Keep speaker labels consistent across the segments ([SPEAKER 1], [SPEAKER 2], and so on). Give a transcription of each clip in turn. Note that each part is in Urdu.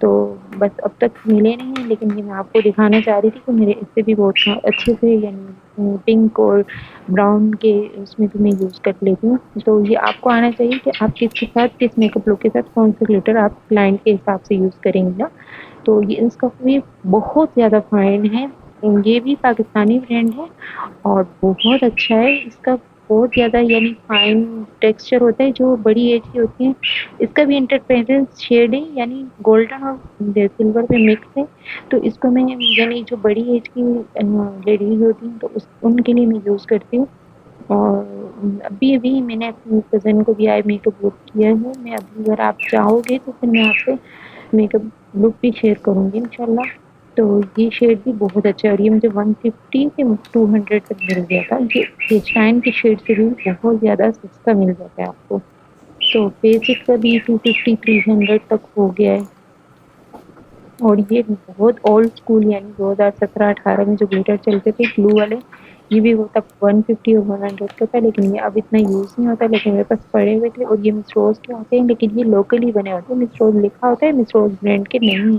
[SPEAKER 1] تو بس اب تک ملے نہیں ہیں، لیکن یہ میں آپ کو دکھانا چاہ رہی تھی کہ میرے اس سے بھی بہت اچھے سے یعنی پنک اور براؤن کے اس میں بھی میں یوز کر لیتی ہوں. تو یہ آپ کو آنا چاہیے کہ آپ کس کے ساتھ کس میک اپ لک کے ساتھ کون سا گلیٹر آپ کلائنٹ کے حساب سے یوز کریں گے نا. تو یہ اس کا بھی بہت زیادہ فائن ہے. یہ بھی پاکستانی برانڈ ہے اور بہت اچھا ہے. اس کا بہت زیادہ یعنی فائن ٹیکسچر ہوتا ہے. جو بڑی ایج کی ہوتی ہیں اس کا بھی انٹرپریزنس شیڈ ہے یعنی گولڈن اور سلور میں مکس ہے. تو اس کو میں یعنی جو بڑی ایج کی لیڈیز ہوتی ہیں تو ان کے لیے میں یوز کرتی ہوں. اور ابھی میں نے اپنی کزن کو بھی آئی میک اپ لک کیا ہے. میں ابھی اگر آپ چاہو گے تو پھر میں آپ سے میک اپ لک بھی شیئر کروں گی انشاء اللہ. تو یہ شیڈ بھی بہت اچھا ہے اور یہ مجھے 150 سے 200 تک مل گیا تھا. یہ شائن کی شیڈ سے بھی بہت زیادہ سستا مل جاتا ہے آپ کو. تو بیسک کا بھی 250 300 تک ہو گیا ہے. اور یہ بہت اولڈ اسکول یعنی 2017-18 میں جو گلیٹر چلتے تھے گلو والے یہ بھی وہ تب 150 اور 100 کا تھا. لیکن یہ اب اتنا یوز نہیں ہوتا. لیکن میرے پاس پڑے ہوئے تھے اور یہ مس روز کے آتے ہیں لیکن یہ لوکلی بنے ہوتے ہیں. مس روز لکھا ہوتا ہے مس روز برانڈ کے نہیں.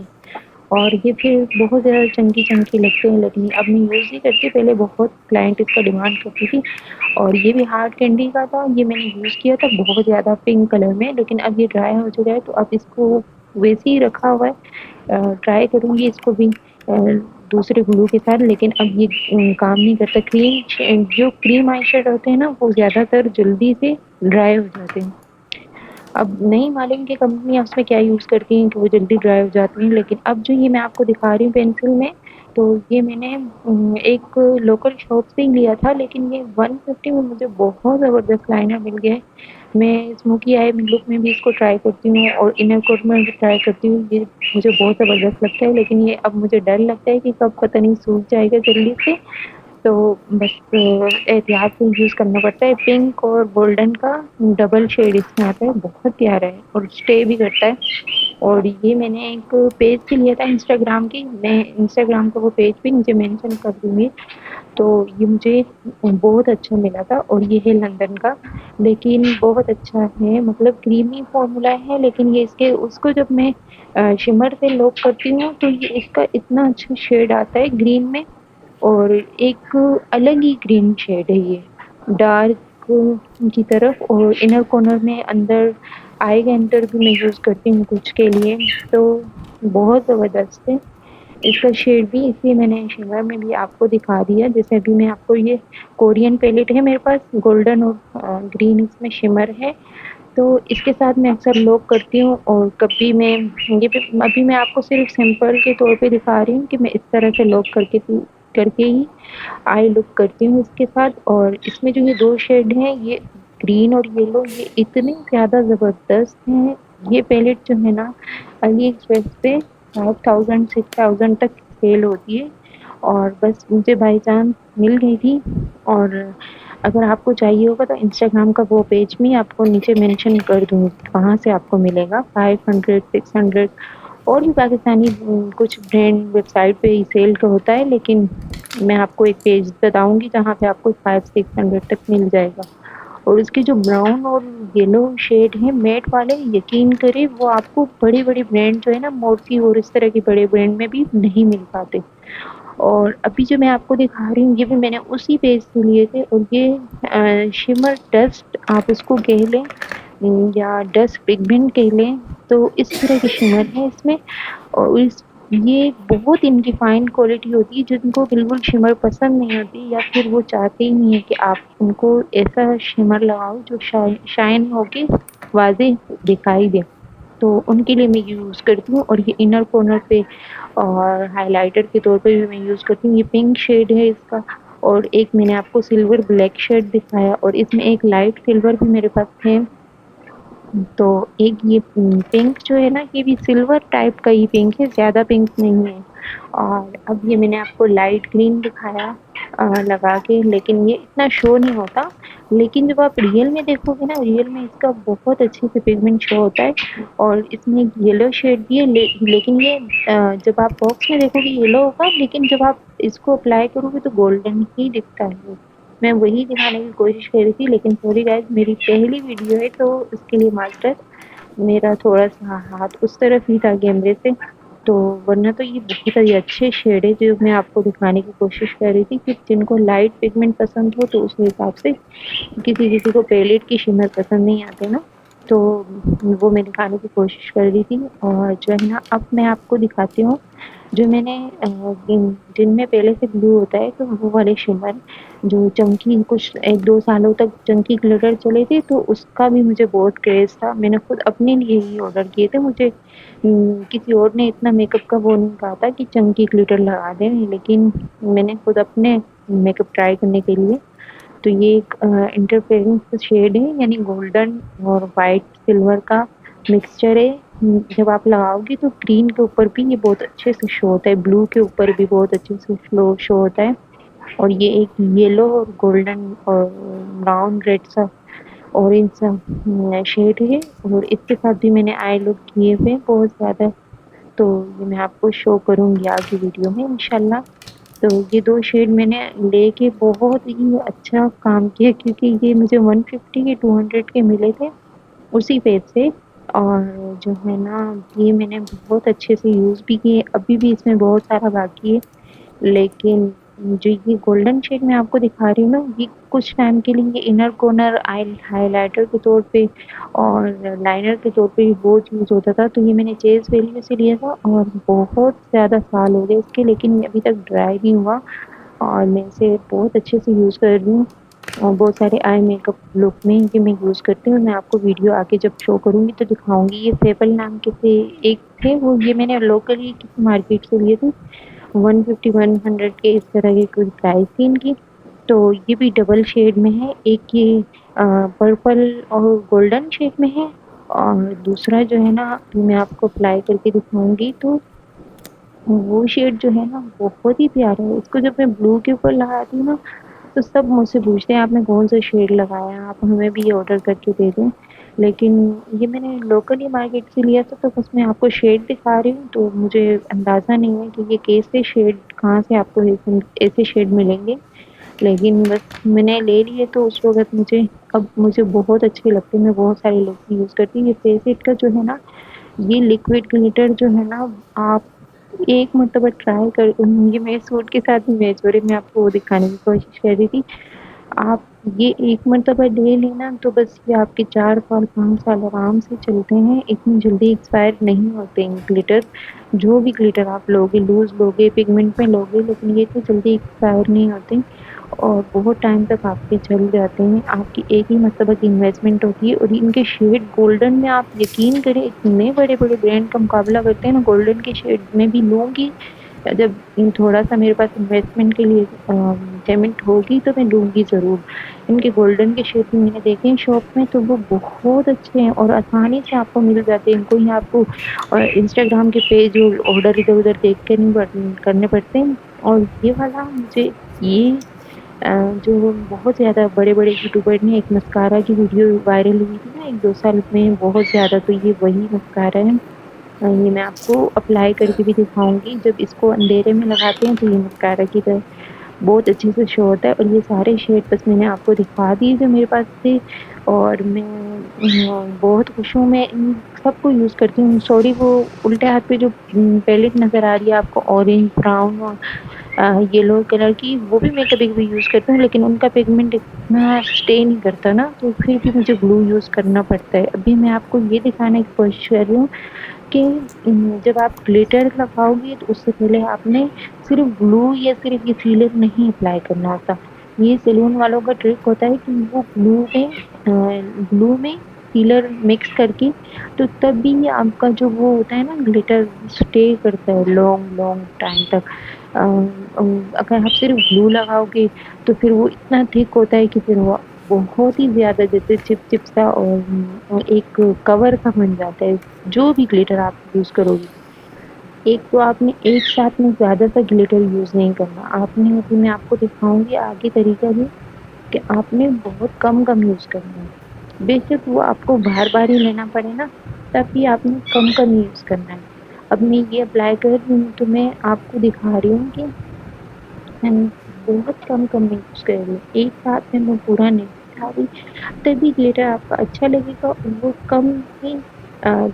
[SPEAKER 1] اور یہ پھر بہت زیادہ چمکی چمکی لگتے ہیں لیکن اب میں یوز نہیں کرتی. پہلے بہت کلائنٹ اس کا ڈیمانڈ کرتی تھی. اور یہ بھی ہارڈ کینڈی کا تھا. یہ میں نے یوز کیا تھا بہت زیادہ پنک کلر میں. لیکن اب یہ ڈرائی ہو چکا ہے تو اب اس کو ویسے ہی رکھا ہوا ہے. ٹرائی کروں گی اس کو بھی دوسرے گلو کے ساتھ. لیکن اب یہ کام نہیں کرتا. جو کریم آئی شیڈ ہوتے ہیں نا وہ زیادہ تر جلدی سے ڈرائی ہو جاتے ہیں. اب نہیں معلوم کہ کمپنی اس میں کیا یوز کرتی ہیں کہ وہ جلدی ڈرائی ہو جاتی ہیں. لیکن اب جو یہ میں آپ کو دکھا رہی ہوں پینسل میں تو یہ میں نے ایک لوکل شاپ سے ہی لیا تھا. لیکن یہ 150 میں مجھے بہت زبردست لائنر مل گیا ہے. میں اسموکی آئی لک میں بھی اس کو ٹرائی کرتی ہوں اور انر کوٹ میں بھی ٹرائی کرتی ہوں. یہ مجھے بہت زبردست لگتا ہے. لیکن یہ اب مجھے ڈر لگتا ہے کہ کب پتہ نہیں سوکھ جائے گا جلدی سے. تو بس احتیاط سے یوز کرنا پڑتا ہے. پنک اور گولڈن کا ڈبل شیڈ اس میں آتا ہے. بہت پیارا ہے اور اسٹے بھی کرتا ہے. اور یہ میں نے ایک پیج سے لیا تھا انسٹاگرام کی. میں انسٹاگرام کا وہ پیج بھی مجھے مینشن کر دوں گی. تو یہ مجھے بہت اچھا ملا تھا اور یہ ہے لندن کا. لیکن بہت اچھا ہے مطلب کریمی فارمولا ہے. لیکن یہ اس کو جب میں شمر سے لوک کرتی ہوں تو یہ اس کا اتنا اچھا شیڈ آتا ہے گرین میں. اور ایک الگ ہی گرین شیڈ ہے یہ ڈارک کی طرف. اور انر کارنر میں اندر آئی لائنر بھی میں یوز کرتی ہوں کچھ کے لیے. تو بہت زبردست ہے اس کا شیڈ بھی. اس لیے میں نے شمر میں بھی آپ کو دکھا دیا. جیسے ابھی میں آپ کو یہ کورین پیلیٹ ہے میرے پاس گولڈن اور گرین اس میں شمر ہے. تو اس کے ساتھ میں اکثر لوک کرتی ہوں. اور کبھی میں ابھی میں آپ کو صرف سمپل کے طور پہ دکھا رہی ہوں کہ میں اس طرح سے لوک کر کے ہی آئی لک کرتی ہوں اس کے ساتھ. اور اس میں جو یہ دو شیڈ ہیں یہ گرین اور یلو یہ اتنے زیادہ زبردست ہیں. یہ پیلیٹ جو ہے نا علی ایکسپریس پہ 5000 6000 تک سیل ہوتی ہے. اور بس مجھے بائی چانس مل گئی تھی. اور اگر آپ کو چاہیے ہوگا تو انسٹاگرام کا وہ پیج بھی آپ کو نیچے مینشن کر دوں گی کہاں سے آپ کو ملے گا. 500 600 اور بھی پاکستانی کچھ برانڈ ویب سائٹ پہ سیل کا ہوتا ہے. لیکن میں آپ کو ایک پیج بتاؤں گی جہاں پہ آپ کو 500 600 تک مل جائے گا. اور اس کے جو براؤن اور یلو شیڈ ہیں میٹ والے یقین کرے وہ آپ کو بڑی بڑی برانڈ جو ہے نا مورسی اور اس طرح کے بڑے برانڈ میں بھی نہیں مل پاتے. اور ابھی جو میں آپ کو دکھا رہی ہوں یہ بھی میں نے اسی پیج سے لیے تھے. اور یہ شمر ڈسٹ آپ اس کو کہہ لیں یا ڈسٹ پگمنٹ کہہ لیں تو اس طرح کی شمر ہے اس میں. اور یہ بہت ان کی فائن کوالٹی ہوتی ہے. جن کو بالکل شمر پسند نہیں ہوتی یا پھر وہ چاہتے ہی نہیں ہے کہ آپ ان کو ایسا شمر لگاؤ جو شائن ہو کے واضح دکھائی دے تو ان کے لیے میں یوز کرتی ہوں. اور یہ انر کارنر پہ اور ہائی لائٹر کے طور پہ بھی میں یوز کرتی ہوں. یہ پنک شیڈ ہے اس کا. اور ایک میں نے آپ کو سلور بلیک شیڈ دکھایا اور اس میں ایک لائٹ سلور بھی میرے پاس ہے. تو ایک یہ پنک جو ہے نا یہ بھی سلور ٹائپ کا ہی پنک ہے زیادہ پنک نہیں ہے. اور اب یہ میں نے آپ کو لائٹ گرین دکھایا لگا کے. لیکن یہ اتنا شو نہیں ہوتا. لیکن جب آپ ریئل میں دیکھو گے نا ریئل میں اس کا بہت اچھے سے پیگمنٹ شو ہوتا ہے. اور اس میں یلو شیڈ بھی ہے. لیکن یہ جب آپ باکس میں دیکھو گے یلو ہوگا لیکن جب آپ اس کو اپلائی کرو گے تو گولڈن ہی دکھتا ہے. میں وہی دکھانے کی کوشش کر رہی تھی. لیکن سوری گائز میری پہلی ویڈیو ہے تو اس کے لیے معذرت. میرا تھوڑا سا ہاتھ اس طرف ہی تھا کیمرے سے تو ورنہ تو یہ بہت ہی اچھے شیڈ ہے جو میں آپ کو دکھانے کی کوشش کر رہی تھی کہ جن کو لائٹ پگمنٹ پسند ہو تو اس حساب سے، کسی کسی کو پیلیٹ کی شمر پسند نہیں آتے نا، تو وہ میں دکھانے کی کوشش کر رہی تھی۔ اور جو ہے نا اب میں آپ کو دکھاتی ہوں جو میں نے جن میں پہلے سے بلو ہوتا ہے تو وہ والے شمر جو چمکی کچھ 1-2 سالوں تک چمکی گلٹر چلے تھے، تو اس کا بھی مجھے بہت کریز تھا۔ میں نے خود اپنے لیے ہی آرڈر کیے تھے، مجھے کسی اور نے اتنا میک اپ کا وہ نہیں کہا تھا کہ چمکی گلٹر لگا دیں، لیکن میں نے خود اپنے میک اپ ٹرائی کرنے کے لیے، تو یہ ایک انٹرفیئرنس شیڈ ہے، یعنی گولڈن اور وائٹ سلور کا مکسچر ہے۔ جب آپ لگاؤ گی تو گرین کے اوپر بھی یہ بہت اچھے سے شو ہوتا ہے، بلو کے اوپر بھی بہت اچھے سے شو ہوتا ہے، اور یہ ایک یلو اور گولڈن اور براؤن ریڈ سا اورنج سا شیڈ ہے، اور اس کے ساتھ بھی میں نے آئی لک کیے ہوئے بہت زیادہ، تو یہ میں آپ کو شو کروں گی آگے ویڈیو میں انشاءاللہ۔ تو یہ 2 شیڈ میں نے لے کے بہت ہی اچھا کام کیا، کیونکہ یہ مجھے 150 کے 200 کے ملے تھے اسی پیج سے، اور جو ہے نا یہ میں نے بہت اچھے سے یوز بھی کیے، ابھی بھی اس میں بہت سارا باقی ہے، لیکن جو یہ گولڈن شیڈ میں آپ کو دکھا رہی ہوں نا، یہ کچھ ٹائم کے لیے انر کارنر ہائی لائٹر کے طور پہ اور لائنر کے طور پہ بہت یوز ہوتا تھا، تو یہ میں نے چیز ویلیو سے لیا تھا اور بہت زیادہ سال ہو گئے اس کے، لیکن ابھی تک ڈرائی نہیں ہوا، اور میں اسے بہت اچھے سے یوز کر رہی ہوں، اور بہت سارے آئی میک اپ لک میں یہ میں یوز کرتی ہوں۔ میں آپ کو ویڈیو آگے جب شو کروں گی تو دکھاؤں گی۔ یہ فیبل نام کے تھے، ایک تھے وہ، یہ میں نے لوکلی کسی مارکیٹ سے لیے تھے، 150 100 کے اس طرح کی کوئی پرائس تھی ان کی۔ تو یہ بھی ڈبل شیڈ میں ہے، ایک یہ پرپل اور گولڈن شیڈ میں ہے، اور دوسرا جو ہے نا میں آپ کو اپلائی کر کے دکھاؤں گی، تو وہ شیڈ جو ہے نا بہت ہی پیارا ہے۔ اس کو جب میں بلو کے اوپر لگاتی ہوں نا تو سب مجھ سے پوچھتے ہیں آپ نے کون سا شیڈ لگایا، آپ ہمیں بھی یہ آرڈر کر کے دے دیں، لیکن یہ میں نے لوکلی مارکیٹ سے لیا تھا، تو بس میں آپ کو شیڈ دکھا رہی ہوں، تو مجھے اندازہ نہیں ہے کہ یہ کیسے شیڈ، کہاں سے آپ کو ایسے شیڈ ملیں گے، لیکن بس میں نے لے لیے تو اس وقت اب مجھے بہت اچھے لگتے ہیں، میں بہت سارے لوگ بھی یوز کرتی ہوں۔ یہ فیس کا جو ہے نا یہ لیکوڈ گلیٹر جو ہے نا، آپ ایک مرتبہ ٹرائی کر، یہ میرے سوٹ کے ساتھ بھی میچ ہو رہی، میں آپ کو وہ دکھانے کی کوشش کر رہی تھی۔ آپ یہ ایک مرتبہ لے لینا تو بس یہ آپ کے 4 سال 5 سال آرام سے چلتے ہیں، اتنی جلدی ایکسپائر نہیں ہوتے ہیں گلیٹر، جو بھی گلیٹر آپ لوگے، لوز لوگے، پگمنٹ میں لوگے، لیکن یہ تو جلدی ایکسپائر نہیں ہوتے اور بہت ٹائم تک آپ کے چل جاتے ہیں۔ آپ کی ایک ہی مرتبہ کی انویسٹمنٹ ہوتی ہے، اور ان کے شیڈ گولڈن میں آپ یقین کریں اتنے بڑے بڑے برانڈ کا مقابلہ کرتے ہیں نا، گولڈن کے شیڈ میں بھی لوں گی، جب تھوڑا سا میرے پاس انویسٹمنٹ کے لیے پیمنٹ ہوگی تو میں لوں گی ضرور۔ ان کے گولڈن کے شیڈ میں نے دیکھے ہیں شاپ میں، تو وہ بہت اچھے ہیں اور آسانی سے آپ کو مل جاتے ہیں، ان کو ہی آپ کو انسٹاگرام کے پیج آرڈر ادھر ادھر دیکھ کے نہیں کرنے پڑتے ہیں۔ اور یہ والا مجھے یہ جو بہت زیادہ بڑے بڑے یوٹیوبر نے ایک مسکارا کی ویڈیو وائرل ہوئی تھی نا 1-2 سال میں بہت زیادہ، تو یہ وہی مسکارا ہے، یہ میں آپ کو اپلائی کر کے بھی دکھاؤں گی، جب اس کو اندھیرے میں لگاتے ہیں تو یہ مسکارا کی طرح بہت اچھے سے شو ہوتا ہے، اور یہ سارے شیڈ بس میں نے آپ کو دکھا دیے جو میرے پاس تھے، اور میں بہت خوش ہوں، میں ان سب کو یوز کرتی ہوں۔ سوری وہ الٹے ہاتھ پہ جو پیلٹ نظر آ رہی ہے آپ کو اورنج براؤن اور یلو کلر کی، وہ بھی میں کبھی کبھی یوز کرتی ہوں، لیکن ان کا پگمنٹ اتنا اسٹے نہیں کرتا نا، تو پھر بھی مجھے گلو یوز کرنا پڑتا ہے۔ ابھی میں آپ کو یہ دکھانے کی کوشش کر رہی ہوں کہ جب آپ گلیٹر لگاؤ گے تو اس سے پہلے آپ نے صرف گلو یا صرف یہ سیلر نہیں اپلائی کرنا ہوتا، یہ سیلون والوں کا ٹرک ہوتا ہے کہ وہ گلو میں سیلر مکس کر کے، تو تب بھی آپ کا جو وہ ہوتا ہے نا گلیٹر اسٹے کرتا ہے لانگ لانگ ٹائم تک۔ اگر آپ صرف گلو لگاؤ گے تو پھر وہ اتنا تھک ہوتا ہے کہ پھر وہ بہت ہی زیادہ جیسے چپ چپ سا اور ایک کور کا بن جاتا ہے، جو بھی گلیٹر آپ یوز کرو گے۔ ایک تو آپ نے ایک ساتھ میں زیادہ سا گلیٹر یوز نہیں کرنا، آپ نے ابھی میں آپ کو دکھاؤں گی آگے طریقہ بھی کہ آپ نے بہت کم کم یوز کرنا ہے، بے شک وہ آپ کو بار بار ہی لینا پڑے نا، تب بھی آپ نے کم کم یوز کرنا ہے۔ اب میں یہ اپلائی کر رہی ہوں تو میں آپ کو دکھا رہی ہوں کہ میں بہت کم کم یوز کر رہی ہوں، ایک ساتھ میں پورا نہیں اٹھا رہی، تبھی گلیٹر آپ کا اچھا لگے گا، اور وہ کم ہی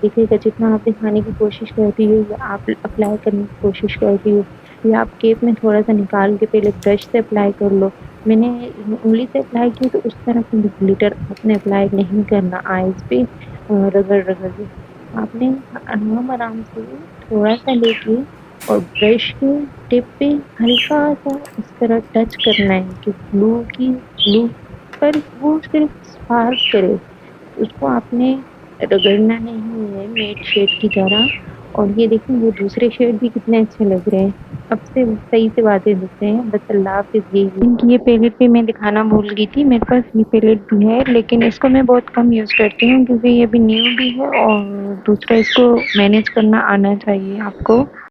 [SPEAKER 1] دکھے گا جتنا آپ دکھانے کی کوشش کرتی ہو یا آپ اپلائی کرنے کی کوشش کرتی ہو، یا آپ کیپ میں تھوڑا سا نکال کے پہلے برش سے اپلائی کر لو. میں نے انگلی سے اپلائی کی تو اس طرح کی گلیٹر آپ نے اپلائی نہیں کرنا آئز پہ رگڑ رگڑ کے. آپ نے آرام سے تھوڑا سا لے کے اور برش کے ٹپ پہ ہلکا سا اس طرح ٹچ کرنا ہے کہ گلو پر وہ صرف اسپارک کرے. اس کو آپ نے رگڑنا نہیں ہے میٹ شیڈ کی طرح. اور یہ دیکھیں وہ دوسرے شیڈ بھی کتنے اچھے لگ رہے ہیں. اب سے صحیح سے باتیں دیتے ہیں. بس اللہ حافظ. یہ پیلیٹ بھی میں دکھانا بھول گئی تھی. میرے پاس یہ پیلیٹ بھی ہے لیکن اس کو میں بہت کم یوز کرتی ہوں کیونکہ یہ بھی نیو بھی ہے اور دوسرا اس کو مینیج کرنا آنا چاہیے آپ کو.